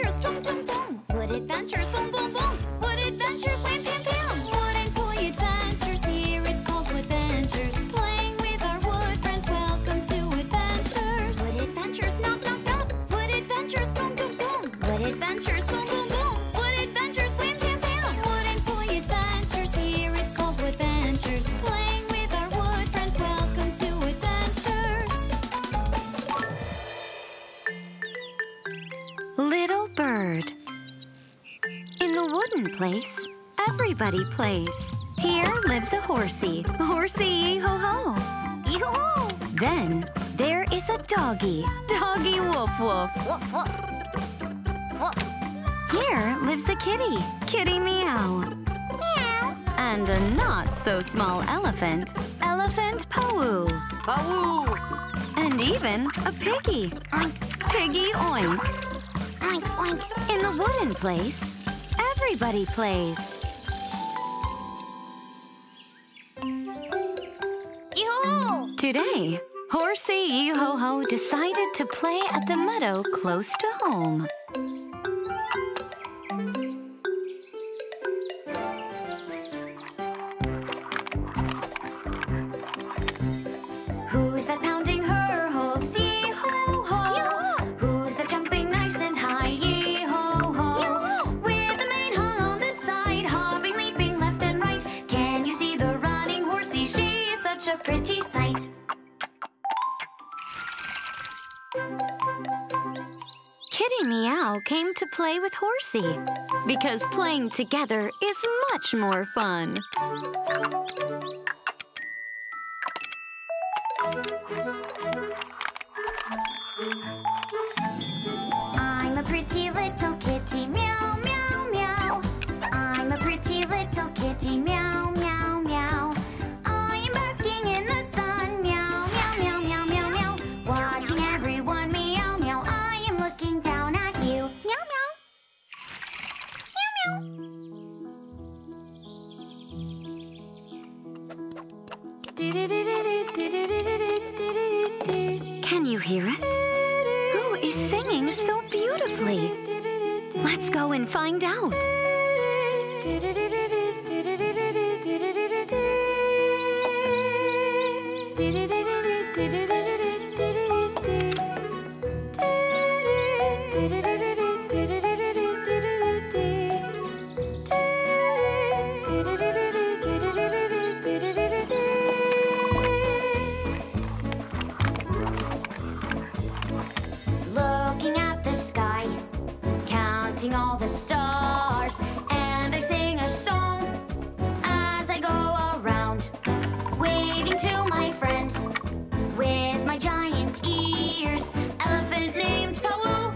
adventures, dum dum dum. Wood adventures, boom boom boom. Wood adventures, wham pam pam. Wood and toy adventures, here it's called Woodventures. Playing with our wood friends, welcome to Woodventures. Wood adventures, knock knock knock. Wood adventures, boom boom boom. Wood adventures, boom boom boom. Wood adventures, wham pam pam. Wood and toy adventures, here it's called Woodventures. Playing with our wood friends, welcome to Woodventures. Little bird. In the wooden place, everybody plays. Here lives a horsey, Horsey Yee-Ho-Ho. Yee-ho-ho! Then there is a doggy, Doggy Woof-Woof. Woof woof. Woof. Here lives a kitty, Kitty Meow. Meow. And a not-so-small elephant, Elephant Pawoo. Pawoo. And even a piggy, Oink. Piggy Oink. Oink oink. In the wooden place, everybody plays. Yee-ho-ho! Today, Horsey Yee-Ho-Ho decided to play at the meadow close to home. Who's that pounding her hooves? Yee-ho-ho! Who's that jumping nice and high? Yee-ho-ho! With the mane hung on the side, hopping, leaping left and right. Can you see the running horsey? She's such a pretty sight. Kitty Meow came to play with Horsey because playing together is much more fun. I'm a pretty little kitty, meow, meow, meow. I'm a pretty little kitty, meow, meow, meow. I am basking in the sun, meow, meow, meow, meow, meow, meow. Watching everyone meow, meow. I am looking down at you, meow, meow. Meow, meow. Can you hear it? Who is singing so beautifully? Let's go and find out. Looking at the sky, counting all the stars, and I sing a song as I go around, waving to my friends with my giant ears. Elephant named Pawoo.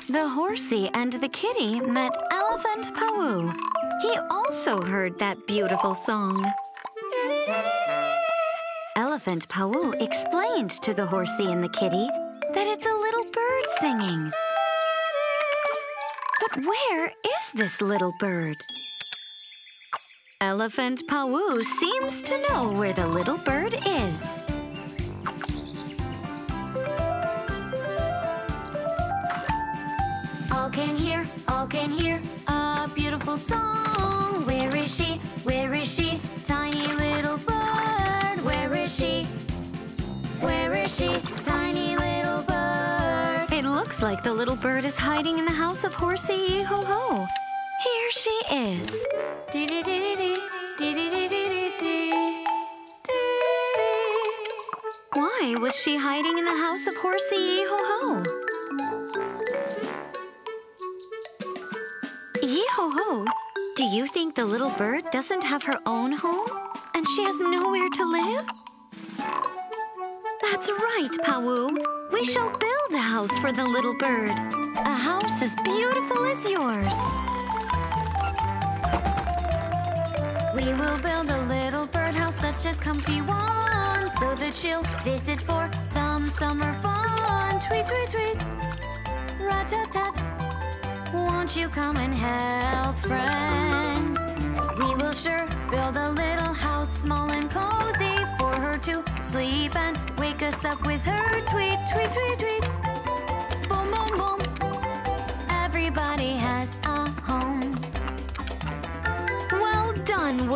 The horsey and the kitty met Elephant Pawoo. He also heard that beautiful song. Elephant Pawoo explained to the horsey and the kitty that it's a little bird singing. But where is this little bird? Elephant Pawoo seems to know where the little bird is. All can hear a beautiful song. Where is she? Where is she? Tiny little bird. Where is she? Where is she? Tiny little bird. It looks like the little bird is hiding in the house of Horsey Yee-Ho-Ho. Here she is. Why was she hiding in the house of Horsey Yee-Ho-Ho? Yee-Ho-Ho, do you think the little bird doesn't have her own home and she has nowhere to live? That's right, Pawoo. We shall build a house for the little bird. A house as beautiful as yours. We will build a little birdhouse, such a comfy one, so that she'll visit for some summer fun. Tweet, tweet, tweet, rat-tat-tat. Won't you come and help, friend? We will sure build a little house, small and cozy, for her to sleep and wake us up with her tweet, tweet, tweet, tweet.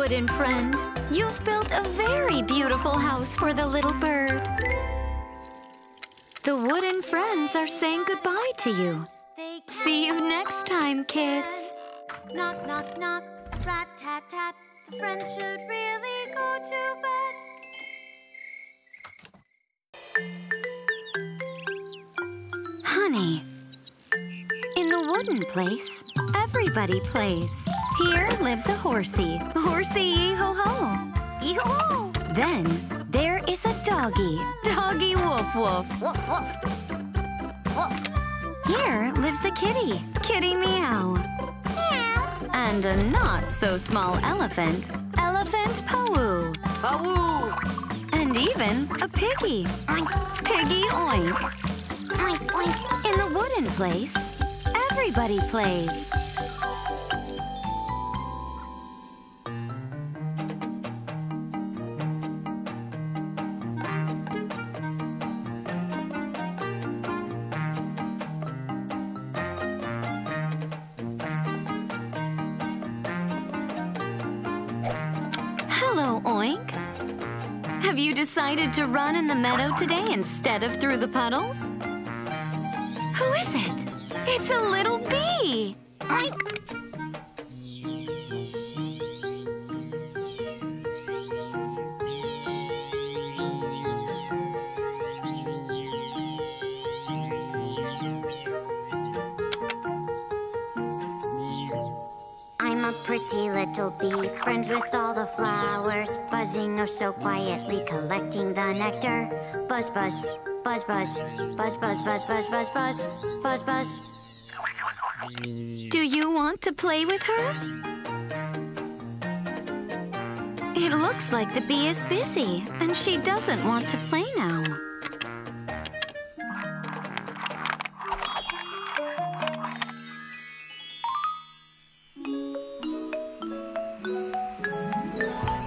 wooden friend. You've built a very beautiful house for the little bird. The wooden friends are saying goodbye to you. See you next time, kids. Knock, knock, knock, rat-tat-tat. The friends should really go to bed. Honey. In the wooden place, everybody plays. Here lives a horsey, Horsey Yee-Ho-Ho. Yee-ho-ho! Then there is a doggy, Doggy Woof-Woof. Woof, woof. Woof. Here lives a kitty, Kitty Meow. Meow. And a not-so-small elephant, Elephant Pawoo. Pawoo. And even a piggy, Oink. Piggy Oink. Oink, oink. In the wooden place, everybody plays. Hello, Oink. Have you decided to run in the meadow today instead of through the puddles? Who is it? It's a little bee. Oink. I'm a pretty little bee, friends with all the flowers, buzzing oh so quietly, collecting the nectar. Buzz, buzz, buzz, buzz, buzz, buzz, buzz, buzz, buzz, buzz, buzz, buzz. Do you want to play with her? It looks like the bee is busy, and she doesn't want to play now.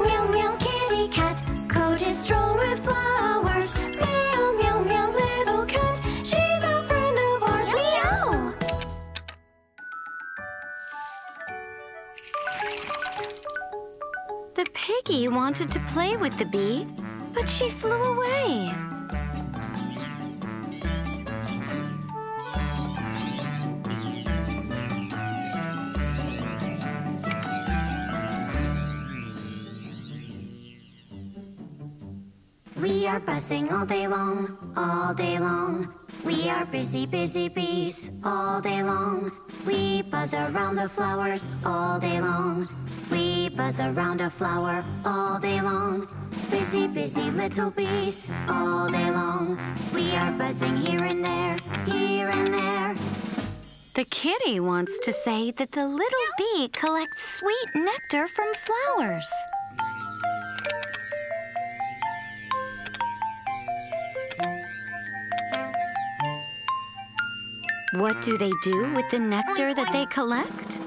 Meow, meow, kitty cat, coat is strewn with flowers. Meow, meow, meow, little cat, she's a friend of ours. Meow. The piggy wanted to play with the bee, but she flew away. We are buzzing all day long, all day long. We are busy, busy bees all day long. We buzz around the flowers all day long. We buzz around a flower all day long. Busy, busy little bees all day long. We are buzzing here and there, here and there. The kitty wants to say that the little bee collects sweet nectar from flowers. What do they do with the nectar that they collect?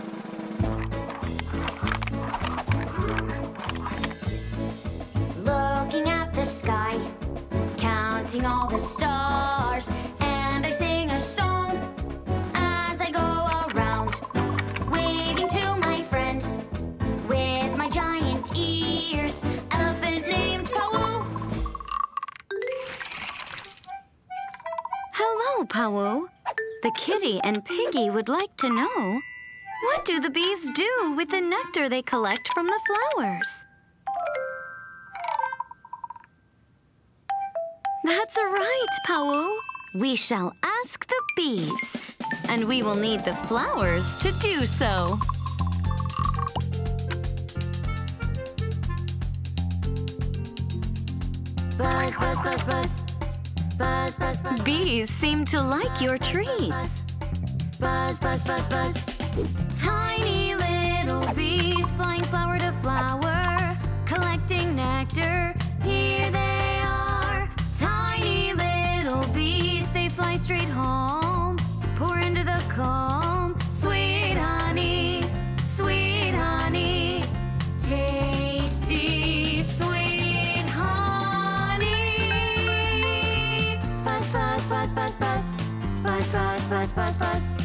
Looking at the sky, counting all the stars, and I sing a song as I go around, waving to my friends with my giant ears. Elephant named Pawoo. Hello, Pawoo. The kitty and piggy would like to know, what do the bees do with the nectar they collect from the flowers? That's right, Pawoo. We shall ask the bees, and we will need the flowers to do so. Buzz, buzz, buzz, buzz. Buzz, buzz, buzz. Bees seem to like your treats. Buzz, buzz, buzz, buzz. Tiny little bees flying flower to flower, collecting nectar. Here they are. Tiny little bees, they fly straight home. Pour into the comb. Sweet honey, tasty sweet honey. Buzz, buzz, buzz, buzz, buzz. Buzz, buzz, buzz, buzz, buzz.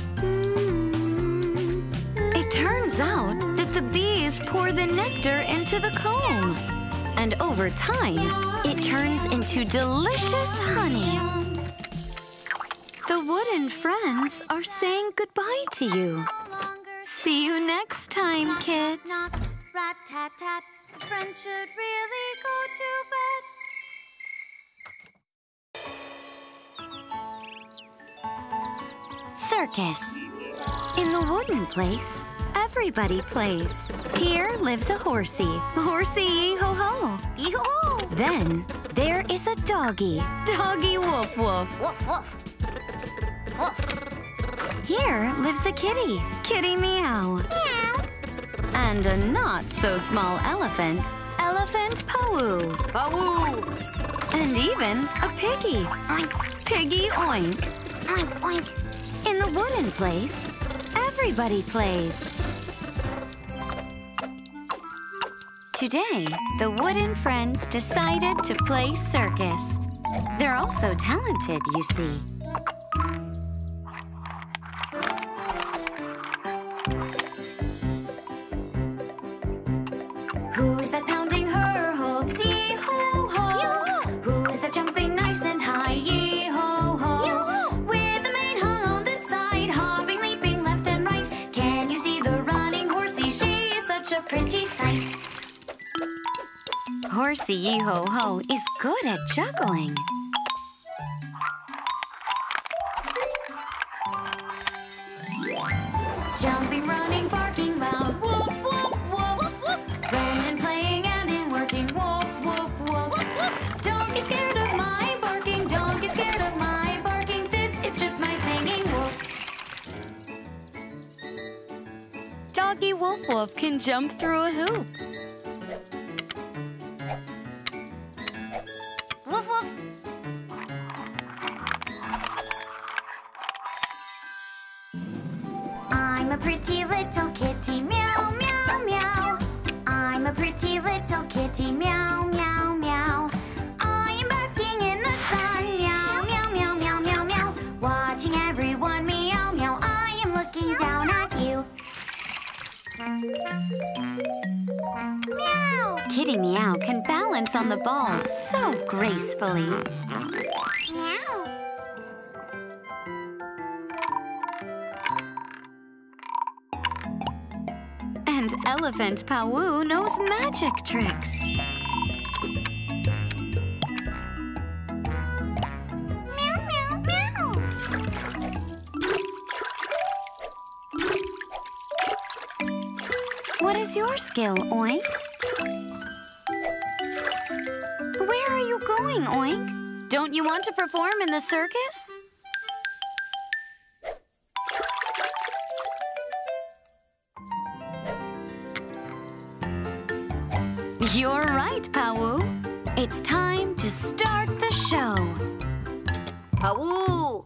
It turns out that The bees pour the nectar into the comb. And over time, it turns into delicious honey. The wooden friends are saying goodbye to you. See you next time, kids. Knock, rat-tat-tat. Friends should really go to bed. Circus. In the wooden place, everybody plays. Here lives a horsey, Horsey Yee-Ho-Ho. Yee-ho-ho! Then there is a doggy, Doggy Woof-Woof. Woof, woof. Woof. Here lives a kitty, Kitty Meow. Meow. And a not-so-small elephant, Elephant Pawoo. Pawoo. And even a piggy, Oink, Piggy Oink. oink, oink. In the wooden place, everybody plays. Today, the wooden friends decided to play circus. They're also talented, you see. Who's that pounding her hooves? Yee-ho-ho! Who's that jumping nice and high? Yee-ho-ho! With the mane hung on the side, hopping, leaping left and right. Can you see the running horsey? She's such a pretty sight. Horsey Yee-Ho-Ho is good at juggling. Jumping, running, barking loud. Woof, woof, woof. Brendan playing and in working. Woof, woof, woof. Don't get scared of my barking. Don't get scared of my barking. This is just my singing woof. Doggy Woof-Woof can jump through a hoop. Woof, woof. I'm a pretty little kitty, meow, meow, meow. I'm a pretty little kitty, meow, meow, meow. I am basking in the sun, meow, meow, meow, meow, meow, meow. Watching everyone meow, meow. I am looking down at you. Meow. Kitty Meow can balance on the ball so gracefully. Meow. And Elephant Pawoo knows magic tricks. Meow, meow, meow. What is your skill, Oink? Where are you going, Oink? Don't you want to perform in the circus? You're right, Pawoo. It's time to start the show. Pawoo!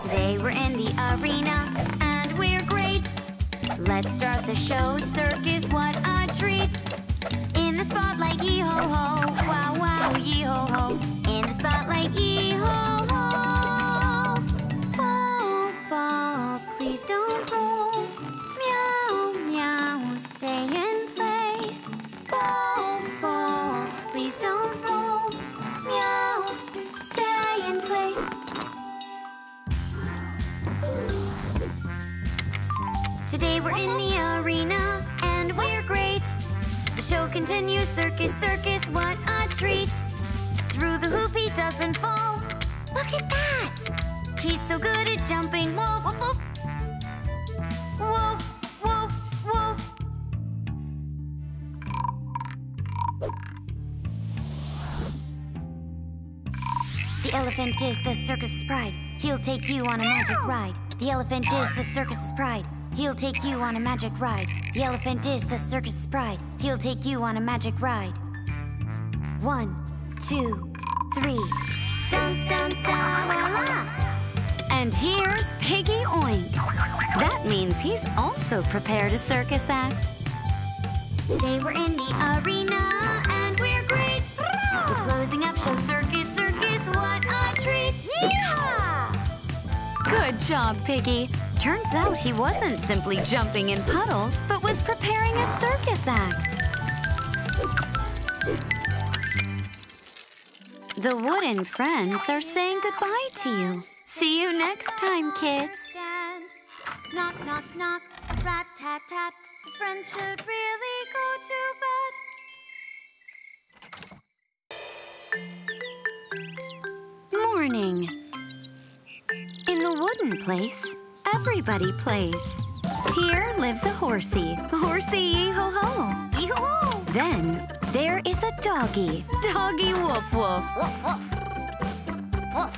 Today we're in the arena and we're great. Let's start the show. Circus, what a treat. In the spotlight, yee-ho-ho. Wow, wow, yee-ho-ho. In the spotlight, yee-ho-ho. Ball, ball, please don't roll. Meow, meow, stay in place. Ball, ball, please don't roll. Meow, stay in place. Today we're in the arena and we're great. The show continues, circus, circus, what a treat. Through the hoop he doesn't fall. Look at that! He's so good at jumping. Woof, woof, woof. Woof, woof, woof. The elephant is the circus's pride. He'll take you on a magic ride. The elephant is the circus's pride. He'll take you on a magic ride. The elephant is the circus's pride. He'll take you on a magic ride. 1, 2, 3. Dun, dun, dun, la, la. And here's Piggy Oink. That means he's also prepared a circus act. Today we're in the arena and we're great. The closing up show, circus, circus, what a treat. Yeehaw! Good job, Piggy. Turns out he wasn't simply jumping in puddles, but was preparing a circus act. The wooden friends are saying goodbye to you. See you next time, kids. Knock, knock, knock, rat-tat-tat. The friends should really go to bed. Morning. In the wooden place, everybody plays. Here lives a horsey, Horsey Yee-Ho-Ho. Yee-ho-ho! Then there is a doggy, Doggy Woof-Woof. Woof, woof. Woof.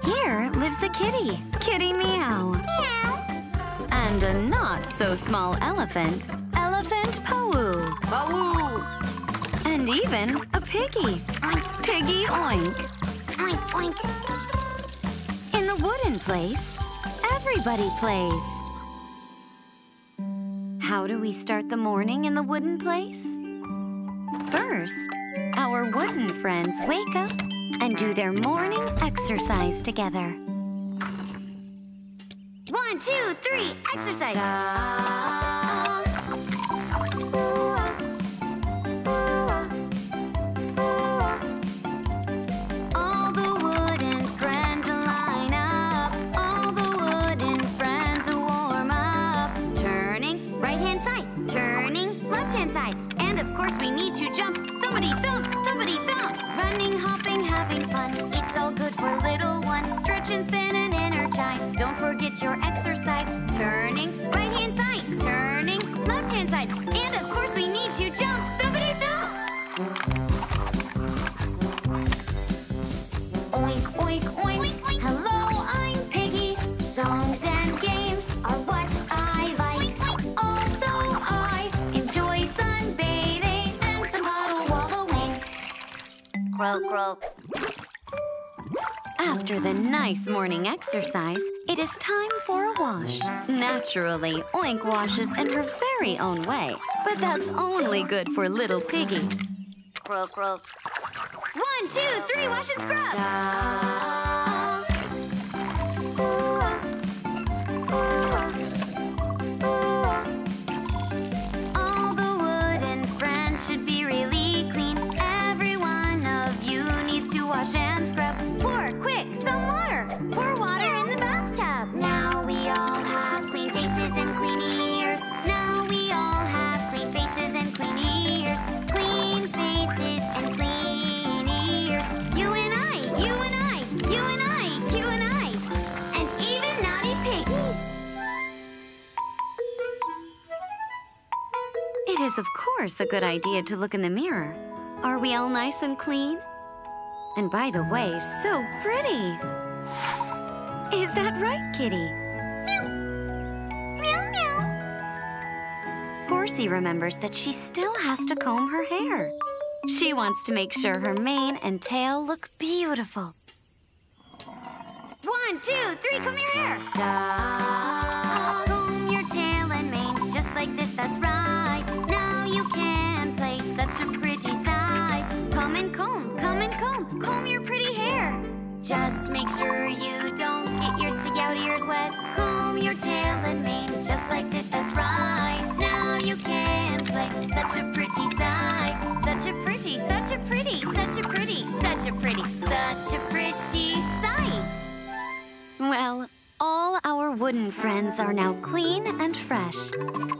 Here lives a kitty, Kitty Meow. Meow. And a not-so-small elephant, Elephant Pawoo. Pawoo. And even a piggy, Piggy Oink. Oink, oink. In the wooden place, everybody plays. How do we start the morning in the wooden place? First, our wooden friends wake up and do their morning exercise together. 1, 2, 3, exercise. All the wooden friends line up. All the wooden friends warm up. Turning right-hand side. Turning left-hand side. And of course we need to jump. Thumpity thump, thumpity thump. Running, hopping, having fun. It's all good for little ones. Stretch and spin and energize. Don't forget your exercise. Turning right-hand side. Turning left-hand side. And of course we need to jump. Thumpity thump. Oink, oink, oink. Oink, oink. Hello, I'm Piggy. Songs and games are what I like. Oink, oink. Also, I enjoy sunbathing and some puddle wallowing. Croak, croak. After the nice morning exercise, it is time for a wash. Naturally, Oink washes in her very own way, but that's only good for little piggies. Croak, croak. 1, 2, 3, wash and scrub. All the wooden friends should be really clean. Every one of you needs to wash and scrub. Pour, quick, some water. Pour water in the bathtub. Now we all have clean faces and clean ears. Now we all have clean faces and clean ears. Clean faces and clean ears. You and I, you and I, you and I, you and I. And even naughty piggies. It is, of course, a good idea to look in the mirror. Are we all nice and clean? And by the way, so pretty. Is that right, Kitty? Meow. Meow, meow. Horsey remembers that she still has to comb her hair. She wants to make sure her mane and tail look beautiful. 1, 2, 3, comb your hair. Comb your tail and mane just like this, that's right. Now you can play such a pretty sight. Come and comb, comb your pretty hair. Just make sure you don't get your sticky out ears wet. Comb your tail and mane just like this, that's right. Now you can play such a pretty sight. Such a pretty, such a pretty, such a pretty, such a pretty, such a pretty sight. Well, all our wooden friends are now clean and fresh.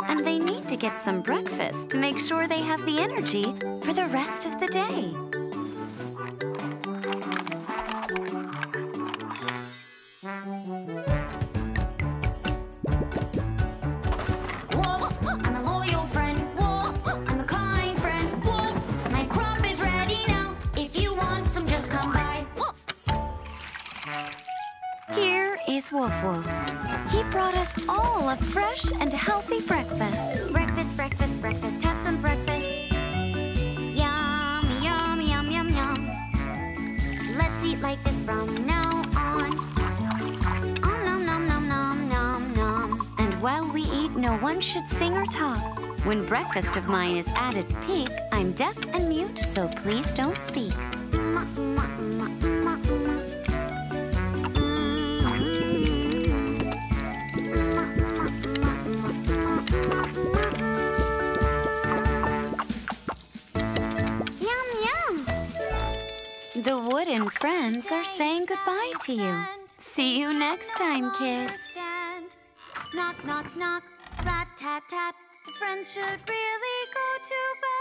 And they need to get some breakfast to make sure they have the energy for the rest of the day. Woof, I'm a loyal friend. Woof, I'm a kind friend. Woof, my crop is ready now. If you want some, just come by. Woof. Here is Woof-Woof. He brought us all a fresh and healthy breakfast. Breakfast, breakfast, breakfast. Have some breakfast. Yum, yum, yum, yum, yum. Let's eat like this from now on. Nom, nom, nom, nom, nom, nom. And while we eat, no one should sing or talk. When breakfast of mine is at its peak, I'm deaf and mute, so please don't speak. and friends are saying goodbye to you. See you next time, kids. Knock, knock, knock, rat-tat-tat. The friends should really go to bed.